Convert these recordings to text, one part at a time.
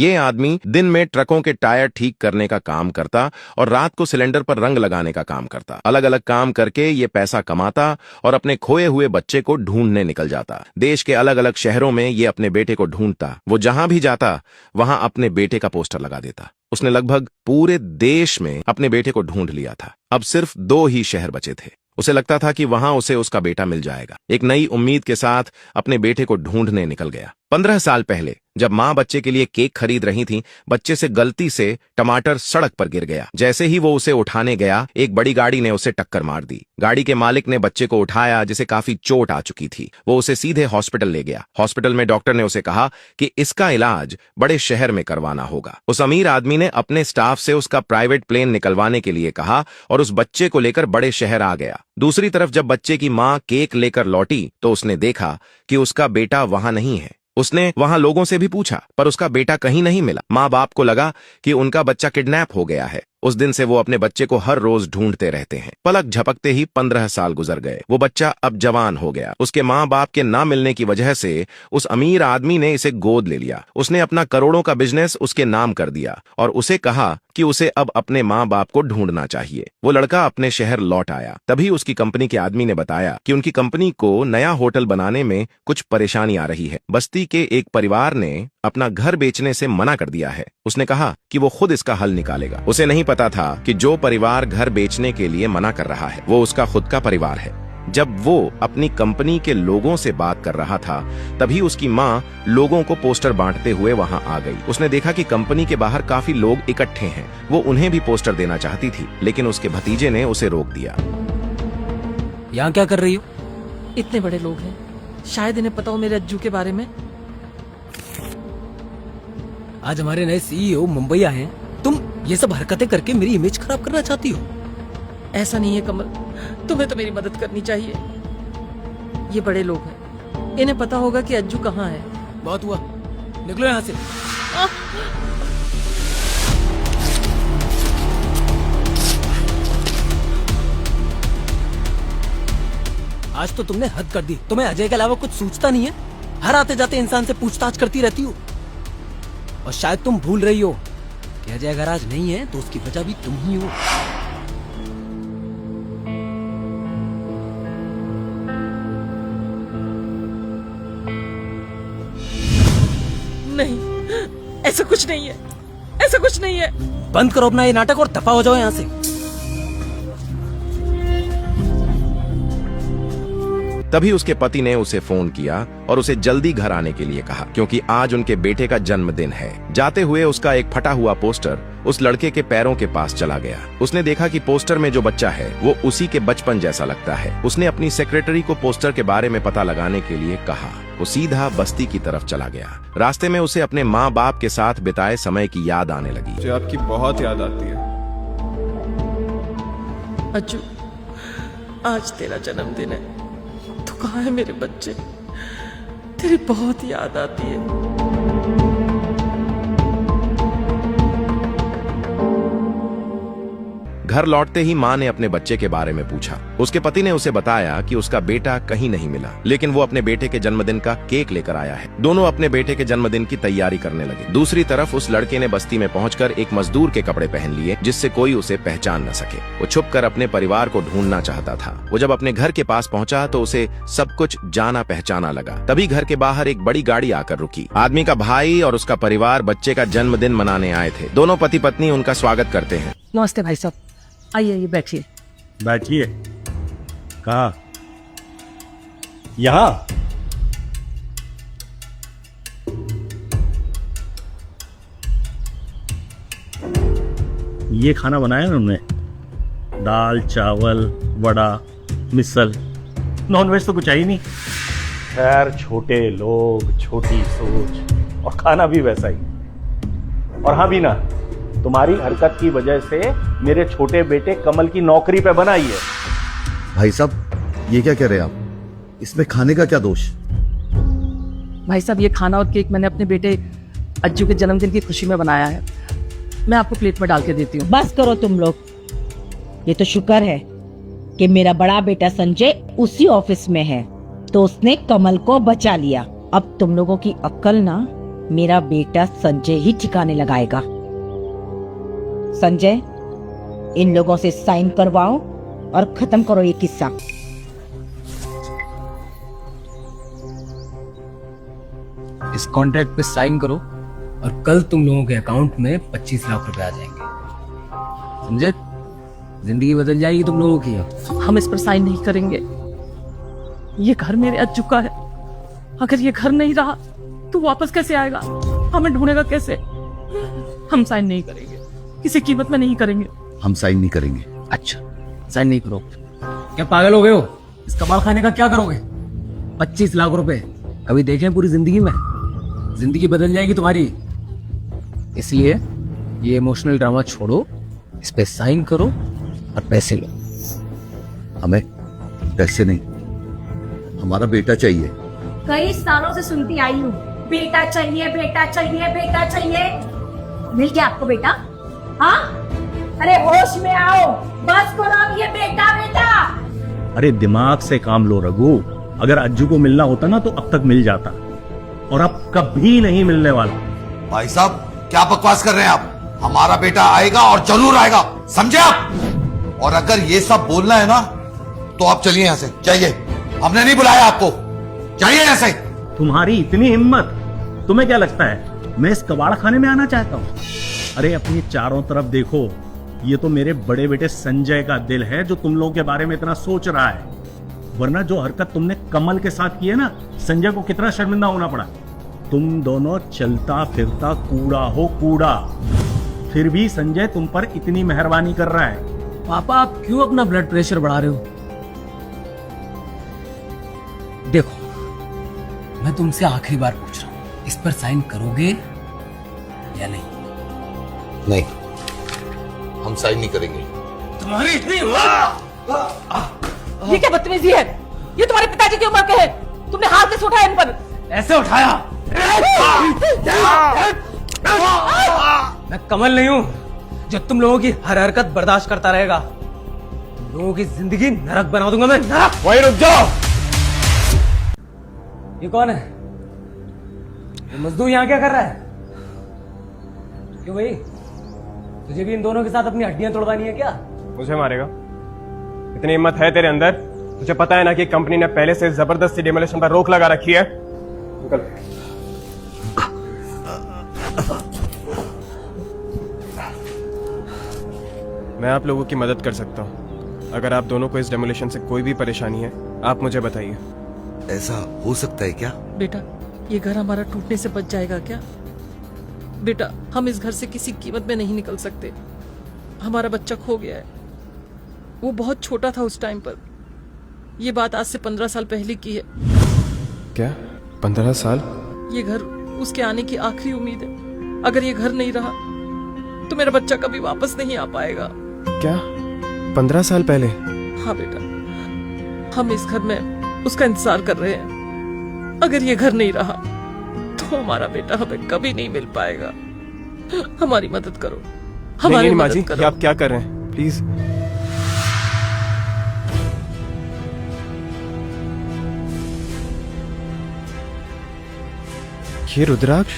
ये आदमी दिन में ट्रकों के टायर ठीक करने का काम करता और रात को सिलेंडर पर रंग लगाने का काम करता। अलग अलग काम करके ये पैसा कमाता और अपने खोए हुए बच्चे को ढूंढने निकल जाता। देश के अलग अलग शहरों में ये अपने बेटे को ढूंढता। वो जहां भी जाता वहां अपने बेटे का पोस्टर लगा देता। उसने लगभग पूरे देश में अपने बेटे को ढूंढ लिया था। अब सिर्फ 2 ही शहर बचे थे। उसे लगता था कि वहां उसे उसका बेटा मिल जाएगा। एक नई उम्मीद के साथ अपने बेटे को ढूंढने निकल गया। 15 साल पहले जब मां बच्चे के लिए केक खरीद रही थी, बच्चे से गलती से टमाटर सड़क पर गिर गया। जैसे ही वो उसे उठाने गया, एक बड़ी गाड़ी ने उसे टक्कर मार दी। गाड़ी के मालिक ने बच्चे को उठाया, जिसे काफी चोट आ चुकी थी। वो उसे सीधे हॉस्पिटल ले गया। हॉस्पिटल में डॉक्टर ने उसे कहा कि इसका इलाज बड़े शहर में करवाना होगा। उस अमीर आदमी ने अपने स्टाफ से उसका प्राइवेट प्लेन निकलवाने के लिए कहा और उस बच्चे को लेकर बड़े शहर आ गया। दूसरी तरफ जब बच्चे की मां केक लेकर लौटी तो उसने देखा कि उसका बेटा वहां नहीं है। उसने वहां लोगों से भी पूछा, पर उसका बेटा कहीं नहीं मिला। माँ बाप को लगा कि उनका बच्चा किडनैप हो गया है। उस दिन से वो अपने बच्चे को हर रोज ढूंढते रहते हैं। पलक झपकते ही 15 साल गुजर गए। वो बच्चा अब जवान हो गया। उसके माँ बाप के ना मिलने की वजह से उस अमीर आदमी ने इसे गोद ले लिया। उसने अपना करोड़ों का बिजनेस उसके नाम कर दिया और उसे कहा कि उसे अब अपने माँ बाप को ढूंढना चाहिए। वो लड़का अपने शहर लौट आया। तभी उसकी कंपनी के आदमी ने बताया कि उनकी कंपनी को नया होटल बनाने में कुछ परेशानी आ रही है। बस्ती के एक परिवार ने अपना घर बेचने से मना कर दिया है। उसने कहा कि वो खुद इसका हल निकालेगा। उसे नहीं पता था कि जो परिवार घर बेचने के लिए मना कर रहा है वो उसका खुद का परिवार है। जब वो अपनी कंपनी के लोगों से बात कर रहा था, तभी उसकी माँ लोगों को पोस्टर बांटते हुए वहां आ गई। उसने देखा कि कंपनी के बाहर काफी लोग इकट्ठे हैं। वो उन्हें भी पोस्टर देना चाहती थी, लेकिन उसके भतीजे ने उसे रोक दिया। यहाँ क्या कर रही हो? इतने बड़े लोग हैं, शायद इन्हें पता हो मेरे अज्जू के बारे में। आज हमारे नए CEO मुंबई आए हैं। तुम ये सब हरकतें करके मेरी इमेज खराब करना चाहती हो? ऐसा नहीं है कमल, तुम्हें तो मेरी मदद करनी चाहिए। ये बड़े लोग हैं, इन्हें पता होगा कि अज्जू कहाँ है। बहुत हुआ, निकलो यहाँ से। आज तो तुमने हद कर दी। तुम्हें अजय के अलावा कुछ सूझता नहीं है? हर आते जाते इंसान से पूछताछ करती रहती हो। और शायद तुम भूल रही हो कि अजय अगर आज नहीं है तो उसकी वजह भी तुम ही हो। नहीं, ऐसा कुछ नहीं है, ऐसा कुछ नहीं है। बंद करो अपना ये नाटक और दफा हो जाओ यहाँ से। तभी उसके पति ने उसे फोन किया और उसे जल्दी घर आने के लिए कहा, क्योंकि आज उनके बेटे का जन्मदिन है। जाते हुए उसका एक फटा हुआ पोस्टर उस लड़के के पैरों के पास चला गया। उसने देखा कि पोस्टर में जो बच्चा है वो उसी के बचपन जैसा लगता है। उसने अपनी सेक्रेटरी को पोस्टर के बारे में पता लगाने के लिए कहा। वो सीधा बस्ती की तरफ चला गया। रास्ते में उसे अपने माँ बाप के साथ बिताए समय की याद आने लगी। मुझे आपकी बहुत याद आती है। अज्जू, आज तेरा जन्मदिन है, तू कहाँ है मेरे बच्चे? तेरी बहुत याद आती है। घर लौटते ही माँ ने अपने बच्चे के बारे में पूछा। उसके पति ने उसे बताया कि उसका बेटा कहीं नहीं मिला, लेकिन वो अपने बेटे के जन्मदिन का केक लेकर आया है। दोनों अपने बेटे के जन्मदिन की तैयारी करने लगे। दूसरी तरफ उस लड़के ने बस्ती में पहुंचकर एक मजदूर के कपड़े पहन लिए, जिससे कोई उसे पहचान न सके। वो छुपकर अपने परिवार को ढूंढना चाहता था। वो जब अपने घर के पास पहुंचा तो उसे सब कुछ जाना पहचाना लगा। तभी घर के बाहर एक बड़ी गाड़ी आकर रुकी। आदमी का भाई और उसका परिवार बच्चे का जन्मदिन मनाने आए थे। दोनों पति पत्नी उनका स्वागत करते हैं। नमस्ते भाई साहब, आइए आइए, बैठिए। बैठिए। कहाँ? यहाँ? ये खाना बनाया ना उन्होंने? दाल, चावल, वड़ा, मिसल। नॉनवेज तो कुछ है ही नहीं। खैर, छोटे लोग, छोटी सोच, और खाना भी वैसा ही। और हाँ भी ना, तुम्हारी हरकत की वजह से मेरे छोटे बेटे कमल की नौकरी पे बनाई है। भाई साहब, ये क्या कह रहे हैं आप? इसमें खाने का क्या दोष? भाई साहब, ये खाना और केक मैंने अपने बेटे अज्जू के जन्मदिन की खुशी में बनाया है। मैं आपको प्लेट में डाल के देती हूँ। बस करो तुम लोग। ये तो शुक्र है कि मेरा बड़ा बेटा संजय उसी ऑफिस में है, तो उसने कमल को बचा लिया। अब तुम लोगों की अक्ल ना मेरा बेटा संजय ही ठिकाने लगाएगा। संजय, इन लोगों से साइन करवाओ और खत्म करो ये किस्सा। इस कॉन्ट्रैक्ट पे साइन करो और कल तुम लोगों के अकाउंट में 25 लाख रुपए आ जाएंगे। समझे? जिंदगी बदल जाएगी तुम लोगों की। हम इस पर साइन नहीं करेंगे। ये घर मेरे अज्जू का है। अगर ये घर नहीं रहा तो वापस कैसे आएगा? हमें ढूंढेगा कैसे? हम साइन नहीं करेंगे, किसी कीमत में नहीं करेंगे। हम साइन नहीं करेंगे। अच्छा, साइन नहीं करो? क्या पागल हो गए हो? इस कबाड़ खाने का क्या करोगे? 25 लाख रुपए कभी देखे पूरी जिंदगी में? जिंदगी बदल जाएगी तुम्हारी। इसलिए ये इमोशनल ड्रामा छोड़ो, इस पे साइन करो और पैसे लो। हमें पैसे नहीं, हमारा बेटा चाहिए। कई सालों से सुनती आई हूँ, बेटा चाहिए, बेटा चाहिए, बेटा चाहिए। मिल गया आपको बेटा? हाँ? अरे होश में आओ, बस करो अब ये बेटा बेटा। अरे दिमाग से काम लो रघु। अगर अज्जू को मिलना होता ना तो अब तक मिल जाता, और अब कभी नहीं मिलने वाला। भाई साहब, क्या बकवास कर रहे हैं आप? हमारा बेटा आएगा और जरूर आएगा, समझे आप? और अगर ये सब बोलना है ना तो आप चलिए यहाँ से, जाइए। हमने नहीं बुलाया आपको, जाइए यहाँ से। तुम्हारी इतनी हिम्मत? तुम्हें क्या लगता है मैं इस कबाड़ खाने में आना चाहता हूँ? अरे अपनी चारों तरफ देखो, ये तो मेरे बड़े बेटे संजय का दिल है जो तुम लोगों के बारे में इतना सोच रहा है। वरना जो हरकत तुमने कमल के साथ की है ना, संजय को कितना शर्मिंदा होना पड़ा। तुम दोनों चलता फिरता कूड़ा हो, कूड़ा। फिर भी संजय तुम पर इतनी मेहरबानी कर रहा है। पापा, आप क्यों अपना ब्लड प्रेशर बढ़ा रहे हो? देखो, मैं तुमसे आखिरी बार पूछ रहा हूं, इस पर साइन करोगे या नहीं? नहीं, हम साइन नहीं करेंगे। तुम्हारी इतनी ये क्या बदतमीजी है? ये तुम्हारे पिताजी की उम्र के हैं। तुमने हाथ कैसे उठाया इन पर? ऐसे उठाया? मैं कमल नहीं हूं जो तुम लोगों की हर हरकत बर्दाश्त करता रहेगा। तुम लोगों की जिंदगी नरक बना दूंगा मैं, नरक। वहीं रुक जाओ। ये कौन है? ये मजदूर यहाँ क्या कर रहा है? क्यों भाई, तुझे भी इन दोनों के साथ अपनी हड्डियां तोड़वानी है क्या? मुझे मारेगा? इतनी हिम्मत है तेरे अंदर? तुझे पता है ना कि कंपनी ने पहले से जबरदस्ती डिमोलिशन पर रोक लगा रखी है। निकल। मैं आप लोगों की मदद कर सकता हूँ। अगर आप दोनों को इस डेमोलिशन से कोई भी परेशानी है, आप मुझे बताइए। ऐसा हो सकता है क्या? बेटा, ये घर हमारा टूटने से बच जाएगा क्या? बेटा, हम इस घर से किसी कीमत में नहीं निकल सकते। हमारा बच्चा खो गया है। वो बहुत छोटा था उस टाइम पर। ये बात आज से 15 साल पहले की है। क्या 15 साल? ये घर उसके आने की आखिरी उम्मीद है। अगर ये घर नहीं रहा तो मेरा बच्चा कभी वापस नहीं आ पाएगा। क्या 15 साल पहले? हाँ बेटा, हम इस घर में उसका इंतजार कर रहे हैं। अगर ये घर नहीं रहा तो हमारा बेटा हमें कभी नहीं मिल पाएगा। हमारी मदद करो, हमारी नहीं, माँ जी, मदद करो। ये आप क्या कर रहे हैं? प्लीज। ये रुद्राक्ष?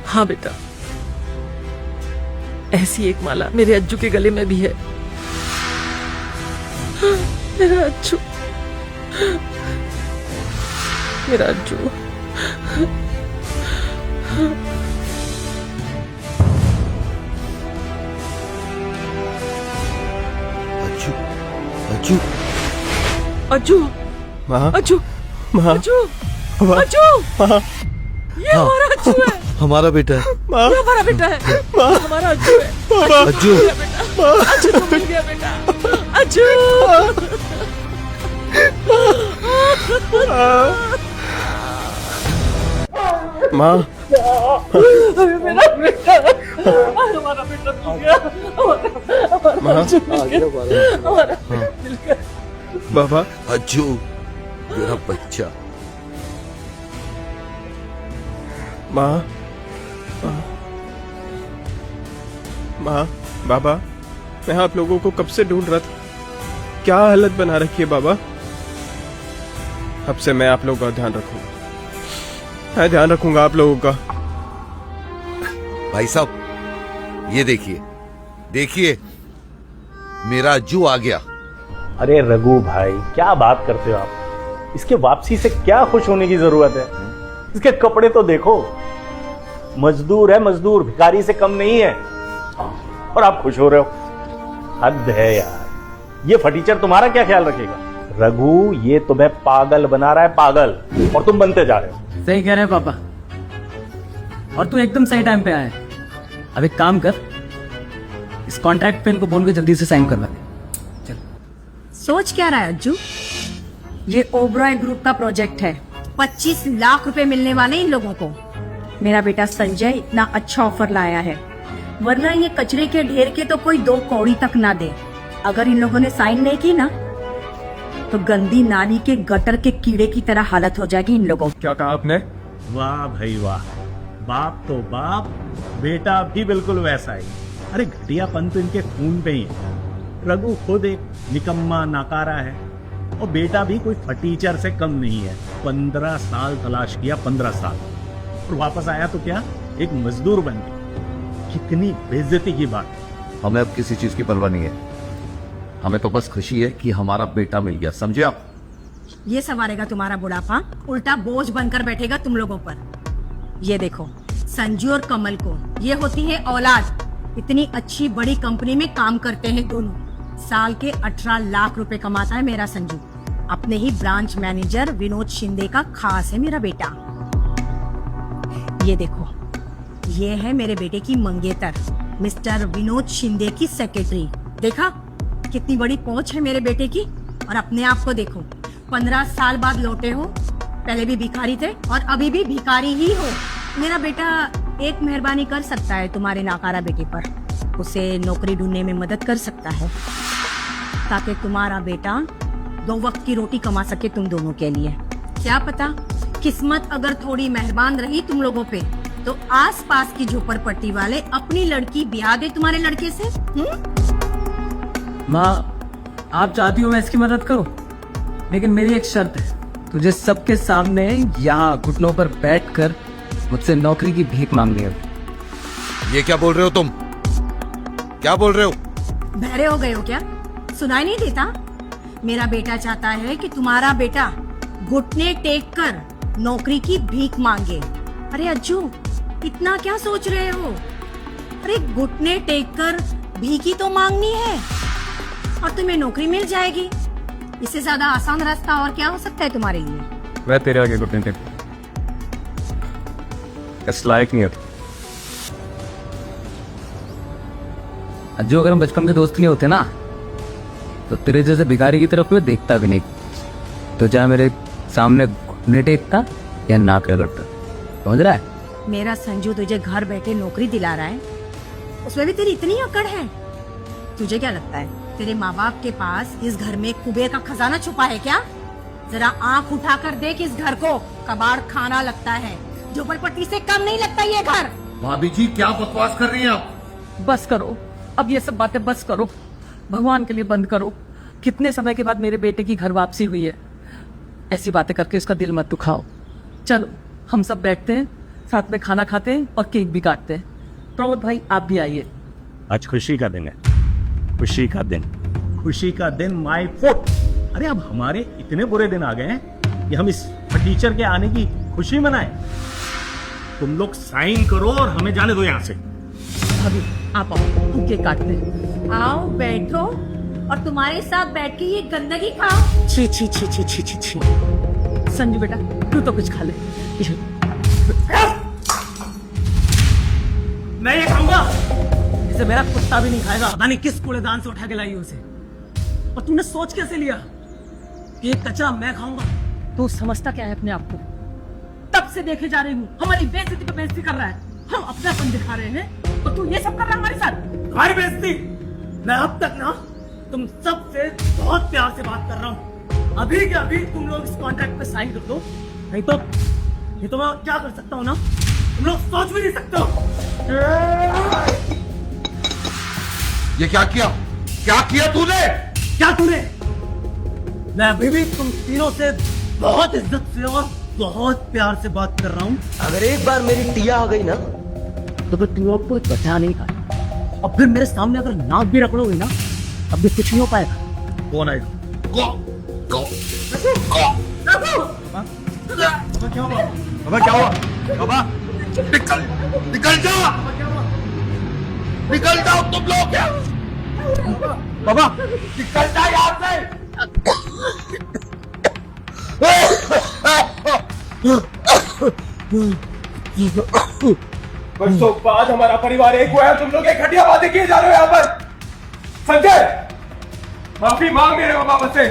हाँ बेटा, ऐसी एक माला मेरे अज्जू के गले में भी है। मेरा अज्जू, मेरा अज्जू। अज्जू, अज्जू, अज्जू, माँ, अज्जू, माँ, अज्जू, अज्जू, ये हमारा अज्जू है। हमारा बेटा है। ये हमारा बेटा है। हमारा अज्जू है। अज्जू, अज्जू तो मिल गया बेटा। अज्जू, माँ, मेरा बेटा, हमारा बेटा मिल गया। माँ, हमारा मिल गया। बाबा, अज्जू, मेरा बच्चा। माँ, माँ, बाबा, मैं आप लोगों को कब से ढूंढ रहा था। क्या हालत बना रखी है बाबा। अब से मैं आप लोगों का ध्यान रखूंगा। मैं ध्यान रखूंगा आप लोगों का। भाई साहब ये देखिए, देखिए मेरा अज्जू आ गया। अरे रघु भाई, क्या बात करते हो आप? इसके वापसी से क्या खुश होने की जरूरत है? इसके कपड़े तो देखो, मजदूर है मजदूर, भिखारी से कम नहीं है, और आप खुश हो रहे हो। हद है यार। ये फटीचर तुम्हारा क्या ख्याल रखेगा? रघु, ये तुम्हें पागल बना रहा है, पागल, और तुम बनते जा रहे हो। सही कह रहे हैं पापा, और तू एकदम सही टाइम पे आया है। अब एक काम कर, इस कॉन्ट्रैक्ट पे इनको बोल के जल्दी से साइन करवा दे। चल। सोच क्या रहा है अज्जू? ये ओबरॉय ग्रुप का प्रोजेक्ट है, 25 लाख रुपए मिलने वाले इन लोगों को। मेरा बेटा संजय इतना अच्छा ऑफर लाया है, वरना ये कचरे के ढेर के तो कोई 2 कौड़ी तक ना दे। अगर इन लोगों ने साइन नहीं की ना, तो गंदी नाली के गटर के कीड़े की तरह हालत हो जाएगी इन लोगों की। क्या कहा आपने? वाह भाई वाह, बाप तो बाप, बेटा भी बिल्कुल वैसा ही। अरे घटियापन तो इनके खून पे ही है। रघु खुद एक निकम्मा नाकारा है, और बेटा भी कोई फटीचर से कम नहीं है। 15 साल तलाश किया, 15 साल, और वापस आया तो क्या, एक मजदूर बन गया। कितनी बेइज्जती की बात। हमें अब किसी चीज की परवाह नहीं है, हमें तो बस खुशी है कि हमारा बेटा मिल गया, समझे आप? ये संवारेगा तुम्हारा बुढ़ापा, उल्टा बोझ बनकर बैठेगा तुम लोगों पर। ये देखो, संजू और कमल को ये होती है औलाद। इतनी अच्छी बड़ी कंपनी में काम करते हैं दोनों। साल के 18 लाख रुपए कमाता है मेरा संजू। अपने ही ब्रांच मैनेजर विनोद शिंदे का खास है मेरा बेटा। ये देखो, ये है मेरे बेटे की मंगेतर, मिस्टर विनोद शिंदे की सेक्रेटरी। देखा कितनी बड़ी पहुंच है मेरे बेटे की। और अपने आप को देखो, 15 साल बाद लौटे हो। पहले भी भिखारी थे और अभी भी भिखारी ही हो। मेरा बेटा एक मेहरबानी कर सकता है तुम्हारे नाकारा बेटे पर, उसे नौकरी ढूंढने में मदद कर सकता है, ताकि तुम्हारा बेटा 2 वक्त की रोटी कमा सके तुम दोनों के लिए। क्या पता, किस्मत अगर थोड़ी मेहरबान रही तुम लोगों पे, तो आस पास की झोपड़पट्टी वाले अपनी लड़की ब्याह दे तुम्हारे लड़के से। माँ, आप चाहती हो मैं इसकी मदद करूं, लेकिन मेरी एक शर्त है, तुझे सबके सामने यहाँ घुटनों पर बैठकर मुझसे नौकरी की भीख मांगनी है। ये क्या बोल रहे हो तुम? क्या बोल रहे हो? बहरे हो गए हो क्या? सुनाई नहीं देता? मेरा बेटा चाहता है कि तुम्हारा बेटा घुटने टेक कर नौकरी की भीख मांगे। अरे अज्जू, इतना क्या सोच रहे हो? अरे घुटने टेक कर भीख ही तो मांगनी है, और तुम्हें नौकरी मिल जाएगी। इससे ज्यादा आसान रास्ता और क्या हो सकता है तुम्हारे लिए? वह तेरे आगे घुटने टेक, इस लायक नहीं है। अज्जू, अगर हम बचपन के दोस्त नहीं होते ना, तो तेरे जैसे भिखारी की तरफ मैं देखता भी नहीं। तो चाहे मेरे सामने घुटने टेकता या ना क्या करता। समझ रहा है? मेरा संजू तुझे घर बैठे नौकरी दिला रहा है, उसमें भी तेरी इतनी अकड़ है। तुझे क्या लगता है तेरे माँ बाप के पास इस घर में कुबेर का खजाना छुपा है क्या? जरा आंख उठाकर देख इस घर को, कबाड़ खाना लगता है, झोपड़पट्टी से कम नहीं लगता ये घर। भाभी जी क्या बकवास कर रही हैं आप? बस करो, अब ये सब बातें बस करो, भगवान के लिए बंद करो। कितने समय के बाद मेरे बेटे की घर वापसी हुई है, ऐसी बातें करके उसका दिल मत दुखाओ। चलो हम सब बैठते हैं, साथ में खाना खाते हैं और केक भी काटते हैं। प्रमोद भाई, आप भी आइए। आज खुशी का दिन है, खुशी का दिन, खुशी का दिन, माय फुट। अरे अब हमारे इतने बुरे दिन आ गए हैं कि हम इस फटीचर के आने की खुशी मनाएं। तुम लोग साइन करो और हमें जाने दो यहाँ से। भाभी आप आओ, हम केक काटते हैं। आओ बैठो और तुम्हारे साथ बैठ के ये गंदगी खाओ। छी छी छी छी छी छी छी। संजू बेटा, तू तो कुछ खा ले। मैं ये खाऊंगा, इसे मेरा कुत्ता भी नहीं खाएगा। पता नहीं किस कूड़ेदान से उठा के लाई उसे। और तुमने सोच कैसे लिया कि ये कचरा मैं खाऊंगा? तू समझता क्या है अपने आप को? तब से देखे जा रही हूँ, हमारी बेइज्जती पे बेइज्जती कर रहा है। हम अपनापन दिखा रहे हैं और तू ये सब कर रहा है हमारे साथ। तुम्हारी बेइज्जती? मैं अब तक ना तुम सबसे बहुत प्यार से बात कर रहा हूँ। अभी के अभी तुम लोग इस कॉन्ट्रैक्ट पे साइन कर दो, नहीं तो मैं क्या कर सकता हूँ ना, तुम लोग सोच भी नहीं सकते हो। ये क्या किया? क्या किया तूने? क्या तूने? मैं अभी भी तुम तीनों से बहुत इज्जत से और बहुत प्यार से बात कर रहा हूँ। अगर एक बार मेरी टिया आ गई ना तो फिर तुम लोग को बचा नहीं पाए। अब फिर मेरे सामने अगर नाक भी रगड़ोगे ना तब भी कुछ नहीं हो पाएगा। कौन आएगा? बाबा क्या हुआ? बाबा निकल निकल जाओ, निकल जाओ तुम लोग। क्या बाबा निकल जाओ यहाँ से। बरसों बाद हमारा परिवार एक हुआ है, तुम लोग एक घटिया बातें किए जा रहे हो यहाँ पर। संजय माफी मांग मेरे माँ बाप से,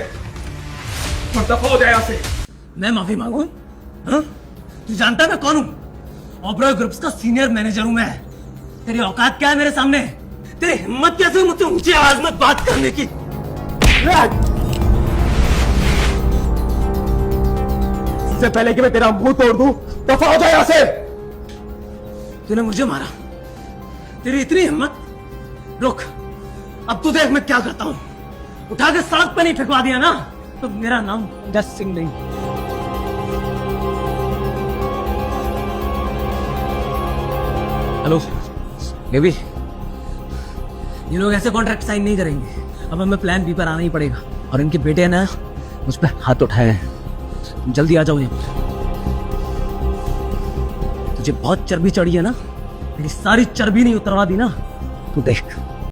तुम दफा हो जाए यहाँ से। मैं माफी मांगू? हाँ? तू जानता मैं कौन हूँ? ओबरॉय ग्रुप्स का सीनियर मैनेजर हूँ मैं। तेरी औकात क्या है मेरे सामने? तेरी हिम्मत कैसे हुई मुझसे ऊंची आवाज में बात करने की? इससे पहले कि मैं तेरा मुंह तोड़ दूं, दफा हो जाए यहाँ से। तूने मुझे मारा, तेरी इतनी हिम्मत? रुक, अब तू देख मैं क्या करता हूँ। उठा के सड़क पे नहीं फेंकवा दिया ना तो मेरा नाम जस सिंह नहीं। हेलो बेबी, ये लोग ऐसे कॉन्ट्रैक्ट साइन नहीं करेंगे। अब हमें प्लान बी पर आना ही पड़ेगा। और इनके बेटे ना मुझ पर हाथ उठाए हैं। जल्दी आ जाओ यहाँ पर। तुझे बहुत चर्बी चढ़ी है ना, मेरी सारी चर्बी नहीं उतरवा दी ना, तू देख।